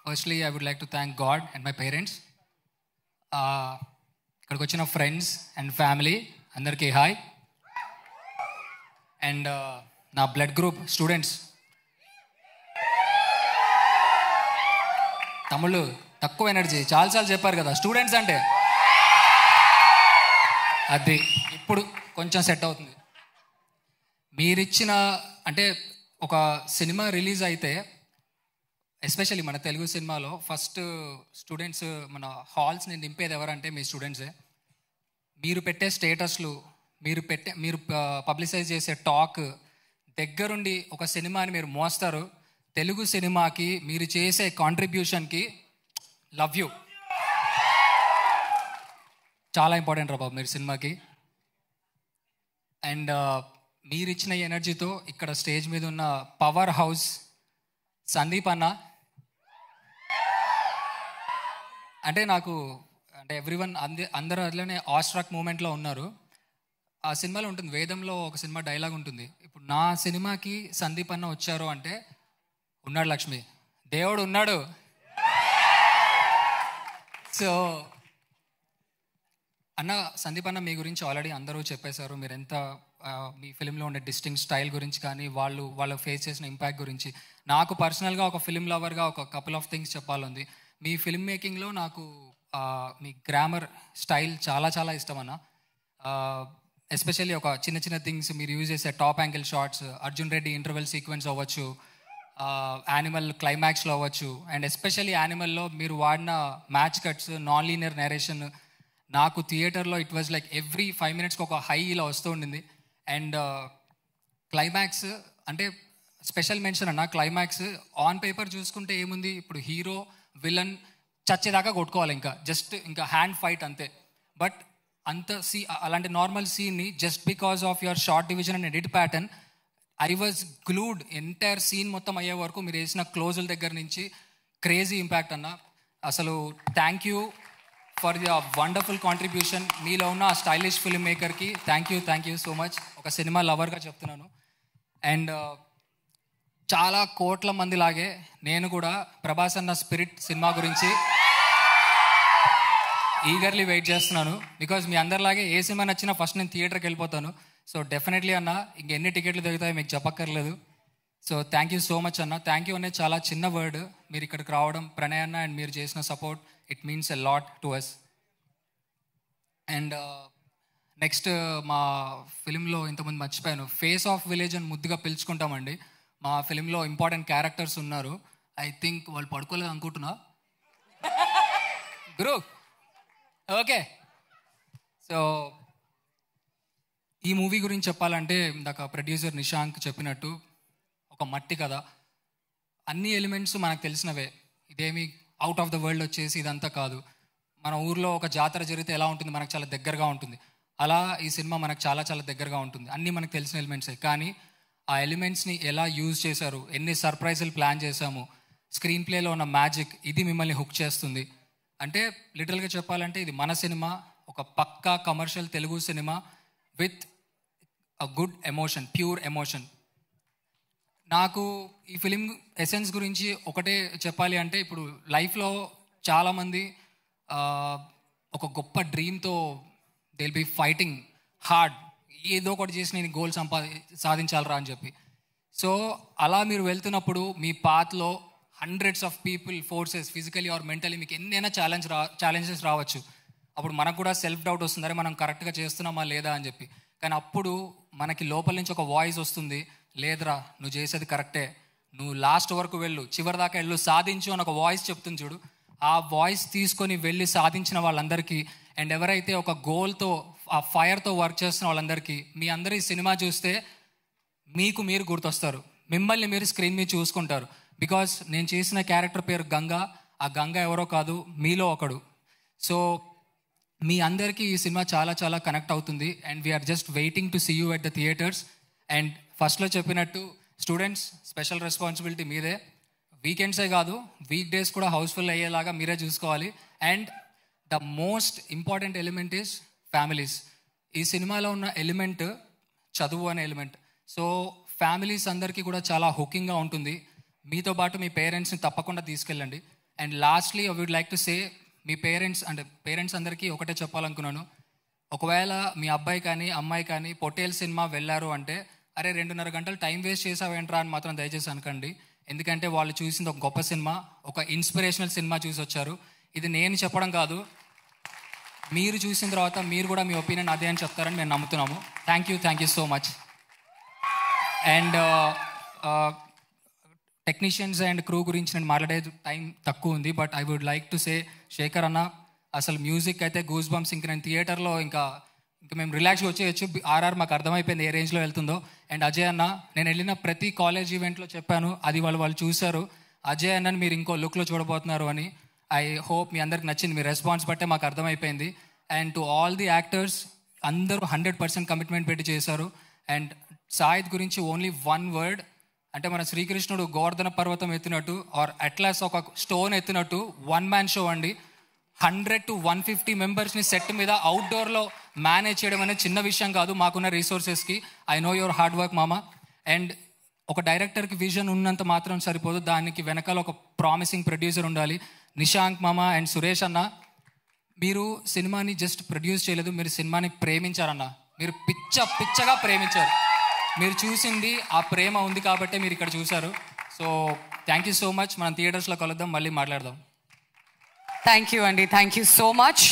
Firstly, I would like to thank God and my parents. ఇక్కడికి వచ్చిన friends and family అందరికీ hi. And నా blood group students, తమ్ముళ్ళు తక్కువ ఎనర్జీ చాలాసార్లు చెప్పారు కదా స్టూడెంట్స్ అంటే, అది ఇప్పుడు కొంచెం సెట్ అవుతుంది. మీరిచ్చిన అంటే ఒక సినిమా రిలీజ్ అయితే ఎస్పెషల్లీ మన తెలుగు సినిమాలో ఫస్ట్ స్టూడెంట్స్ మన హాల్స్ని నింపేది ఎవరంటే మీ స్టూడెంట్సే. మీరు పెట్టే స్టేటస్లు, మీరు పబ్లిసైజ్ చేసే టాక్ దగ్గరుండి ఒక సినిమాని మీరు మోస్తారు. తెలుగు సినిమాకి మీరు చేసే కాంట్రిబ్యూషన్కి లవ్ యూ. చాలా ఇంపార్టెంట్ రా బాబు మీరు సినిమాకి. అండ్ మీరు ఇచ్చిన ఎనర్జీతో ఇక్కడ స్టేజ్ మీద ఉన్న పవర్ హౌస్ సందీప్ అన్న, అంటే నాకు అంటే ఎవ్రీవన్ అందరూ అట్లనే ఆస్ట్రాక్ మూమెంట్లో ఉన్నారు. ఆ సినిమాలో ఉంటుంది, వేదంలో ఒక సినిమా డైలాగ్ ఉంటుంది, ఇప్పుడు నా సినిమాకి సందీప్ అన్న వచ్చారు అంటే ఉన్నాడు లక్ష్మి, దేవుడు ఉన్నాడు. సో అన్న, సందీప్ అన్న మీ గురించి ఆల్రెడీ అందరూ చెప్పేశారు. మీరు ఎంత మీ ఫిలింలో ఉండే డిస్టింక్ట్ స్టైల్ గురించి కానీ వాళ్ళు ఫేస్ చేసిన ఇంపాక్ట్ గురించి. నాకు పర్సనల్గా ఒక ఫిలిం లవర్గా ఒక కపుల్ ఆఫ్ థింగ్స్ చెప్పాలంది. మీ ఫిల్మ్ మేకింగ్లో నాకు మీ గ్రామర్ స్టైల్ చాలా చాలా ఇష్టం అన్న. ఎస్పెషల్లీ ఒక చిన్న చిన్న థింగ్స్ మీరు యూజ్ చేసే top angle shots, Arjun Reddy interval sequence అవ్వచ్చు, యానిమల్ క్లైమాక్స్లో అవ్వచ్చు, అండ్ ఎస్పెషల్లీ యానిమల్లో మీరు వాడిన match cuts, non linear narration, నాకు థియేటర్లో ఇట్ వాజ్ లైక్ ఎవ్రీ 5 minutesకి ఒక హై ఇలా వస్తూ ఉండింది. అండ్ క్లైమాక్స్ అంటే స్పెషల్ మెన్షన్ అన్న. క్లైమాక్స్ ఆన్ పేపర్ చూసుకుంటే ఏముంది, ఇప్పుడు హీరో విలన్ చచ్చేదాకా కొట్టుకోవాలి, ఇంకా హ్యాండ్ ఫైట్ అంతే. బట్ అలాంటి నార్మల్ సీన్ని just because of your shot division and edit pattern I was glued. Entire scene మొత్తం అయ్యే వరకు మీరు వేసిన క్లోజుల దగ్గర నుంచి క్రేజీ ఇంపాక్ట్ అన్న. అసలు thank you for your wonderful contribution. మీలో ఉన్న ఆ స్టైలిష్ ఫిల్మ్ మేకర్కి థ్యాంక్ యూ సో మచ్. ఒక సినిమా లవర్గా చెప్తున్నాను. అండ్ చాలా కోట్ల మంది లాగే నేను కూడా ప్రభాస్ అన్న స్పిరిట్ సినిమా గురించి ఈగర్లీ వెయిట్ చేస్తున్నాను. బికాజ్ మీ అందరిలాగే ఏ సినిమా నచ్చినా ఫస్ట్ నేను థియేటర్కి వెళ్ళిపోతాను. సో డెఫినెట్లీ అన్న, ఇంకెన్ని టికెట్లు దొరుకుతాయో మీకు చెప్పక్కర్లేదు. So thank you so much అన్న. థ్యాంక్ యూ అనేది చాలా చిన్న వర్డ్. మీరు ఇక్కడికి రావడం, ప్రణయ్ అన్న అండ్ మీరు చేసిన support, it means a lot to us. And next మా ఫిలింలో ఇంతకుముందు మర్చిపోయాను, ఫేస్ ఆఫ్ విలేజ్ అని ముద్దుగా పిలుచుకుంటామండి. మా ఫిలింలో ఇంపార్టెంట్ క్యారెక్టర్స్ ఉన్నారు. ఐ థింక్ వాళ్ళు పడుకోలేదు అనుకుంటున్నా గురు. ఓకే, సో ఈ మూవీ గురించి చెప్పాలంటే ఇందాక ప్రొడ్యూసర్ నిశాంక్ చెప్పినట్టు ఒక మట్టి కథ. అన్ని ఎలిమెంట్స్ మనకు తెలిసినవే, ఇదేమి అవుట్ ఆఫ్ ద వరల్డ్ వచ్చేసి ఇదంతా కాదు. మన ఊర్లో ఒక జాతర జరిగితే ఎలా ఉంటుంది, మనకు చాలా దగ్గరగా ఉంటుంది. అలా ఈ సినిమా మనకు చాలా చాలా దగ్గరగా ఉంటుంది. అన్నీ మనకు తెలిసిన ఎలిమెంట్సే, కానీ ఆ ఎలిమెంట్స్ని ఎలా యూజ్ చేశారు, ఎన్ని సర్ప్రైజులు ప్లాన్ చేశాము, స్క్రీన్ ప్లేలో ఉన్న మ్యాజిక్, ఇది మిమ్మల్ని హుక్ చేస్తుంది. అంటే లిటరల్గా చెప్పాలంటే ఇది మన సినిమా, ఒక పక్కా commercial Telugu cinema with a good emotion, pure emotion. నాకు ఈ ఫిలిం ఎసెన్స్ గురించి ఒకటే చెప్పాలి అంటే, ఇప్పుడు లైఫ్లో చాలామంది ఒక గొప్ప డ్రీమ్తో they will be fighting hard, ఏదో ఒకటి చేసి నేను గోల్ సాధించాలరా అని చెప్పి. సో అలా మీరు వెళ్తున్నప్పుడు మీ పాత్లో hundreds of people, forces, physically or mentally మీకు ఎన్నైనా ఛాలెంజెస్ రావచ్చు. అప్పుడు మనకు కూడా సెల్ఫ్ డౌట్ వస్తుంది, అరే మనం కరెక్ట్గా చేస్తున్నామా లేదా అని చెప్పి. కానీ అప్పుడు మనకి లోపల నుంచి ఒక వాయిస్ వస్తుంది, లేదురా నువ్వు చేసేది కరెక్టే, నువ్వు లాస్ట్ వరకు వెళ్ళు, చివరి దాకా వెళ్ళు, సాధించు అని ఒక వాయిస్ చెప్తుంది చూడు. ఆ వాయిస్ తీసుకొని వెళ్ళి సాధించిన వాళ్ళందరికీ, అండ్ ఎవరైతే ఒక గోల్తో ఆ ఫైర్తో వర్క్ చేస్తున్న వాళ్ళందరికీ, మీ అందరి సినిమా చూస్తే మీకు మీరు గుర్తొస్తారు, మిమ్మల్ని మీరు స్క్రీన్ మీద చూసుకుంటారు. బికాజ్ నేను చేసిన క్యారెక్టర్ పేరు గంగా, ఆ గంగా ఎవరో కాదు, మీలో ఒకడు. సో మీ అందరికీ ఈ సినిమా చాలా చాలా కనెక్ట్ అవుతుంది. And we're just waiting to see you at the theatres. And ఫస్ట్లో చెప్పినట్టు స్టూడెంట్స్ స్పెషల్ రెస్పాన్సిబిలిటీ మీదే. వీకెండ్సే కాదు, వీక్ డేస్ కూడా హౌస్ఫుల్ అయ్యేలాగా మీరే చూసుకోవాలి. And the most important element is families. ఈ సినిమాలో ఉన్న ఎలిమెంట్ చదువు అనే ఎలిమెంట్. సో ఫ్యామిలీస్ అందరికీ కూడా చాలా హుకింగ్గా ఉంటుంది. మీతో పాటు మీ పేరెంట్స్ని తప్పకుండా తీసుకెళ్ళండి. And lastly I would like to say, మీ పేరెంట్స్ అందరికీ ఒకటే చెప్పాలనుకున్నాను. ఒకవేళ మీ అబ్బాయి కానీ అమ్మాయి కానీ పొట్టేల్ సినిమా వెళ్ళారు అంటే, అరే 2.5 గంటలు టైం వేస్ట్ చేసావేంట్రా అని మాత్రం దయచేసి అనకండి. ఎందుకంటే వాళ్ళు చూసింది ఒక గొప్ప సినిమా, ఒక ఇన్స్పిరేషనల్ సినిమా చూసి వచ్చారు. ఇది నేను చెప్పడం కాదు, మీరు చూసిన తర్వాత మీరు కూడా మీ ఒపీనియన్ అదే అని చెప్తారని మేము నమ్ముతున్నాము. Thank you so much. And technicians and crew గురించి నేను మాట్లాడే టైం తక్కువ ఉంది, but I would like to say, Shekhar అన్న అసలు మ్యూజిక్ అయితే గూస్ బంప్స్. ఇంక నేను థియేటర్లో ఇంకా మేము రిలాక్స్గా వచ్చేయచ్చు. ఆర్ఆర్ మాకు అర్థమైపోయింది ఏ రేంజ్లో వెళ్తుందో. అండ్ అజయ్ అన్న, నేను వెళ్ళిన ప్రతి కాలేజ్ ఈవెంట్లో చెప్పాను, అది వాళ్ళు చూశారు. అజయ్ అన్నని మీరు ఇంకో లుక్లో చూడబోతున్నారు అని. ఐ హోప్ మీ అందరికి నచ్చింది. మీ రెస్పాన్స్ బట్టే మాకు అర్థమైపోయింది. And to all the actors, అందరూ 100% కమిట్మెంట్ పెట్టి చేశారు. అండ్ సాయిద్ గురించి ఓన్లీ 1 వర్డ్, అంటే మన శ్రీకృష్ణుడు గోవర్ధన పర్వతం ఎత్తినట్టు ఆర్ అట్లాస్ ఒక స్టోన్ ఎత్తినట్టు 1 మ్యాన్ షో అండి. 100 to 150 మెంబర్స్ని సెట్ మీద అవుట్డోర్లో మేనేజ్ చేయడం అనేది చిన్న విషయం కాదు మాకున్న రిసోర్సెస్కి. I know your hard work మామ. అండ్ ఒక డైరెక్టర్కి విజన్ ఉన్నంత మాత్రం సరిపోదు, దానికి వెనకాల ఒక ప్రామిసింగ్ ప్రొడ్యూసర్ ఉండాలి. నిశాంక్ మామ అండ్ సురేష్ అన్న, మీరు సినిమాని జస్ట్ ప్రొడ్యూస్ చేయలేదు, మీరు సినిమాని ప్రేమించారన్న. మీరు పిచ్చగా ప్రేమించారు. మీరు చూసింది ఆ ప్రేమ ఉంది కాబట్టి మీరు ఇక్కడ చూశారు. So thank you so much. మనం థియేటర్స్లో కలుద్దాం, మళ్ళీ మాట్లాడదాం. థ్యాంక్ యూ అండి, థ్యాంక్ యూ సో మచ్.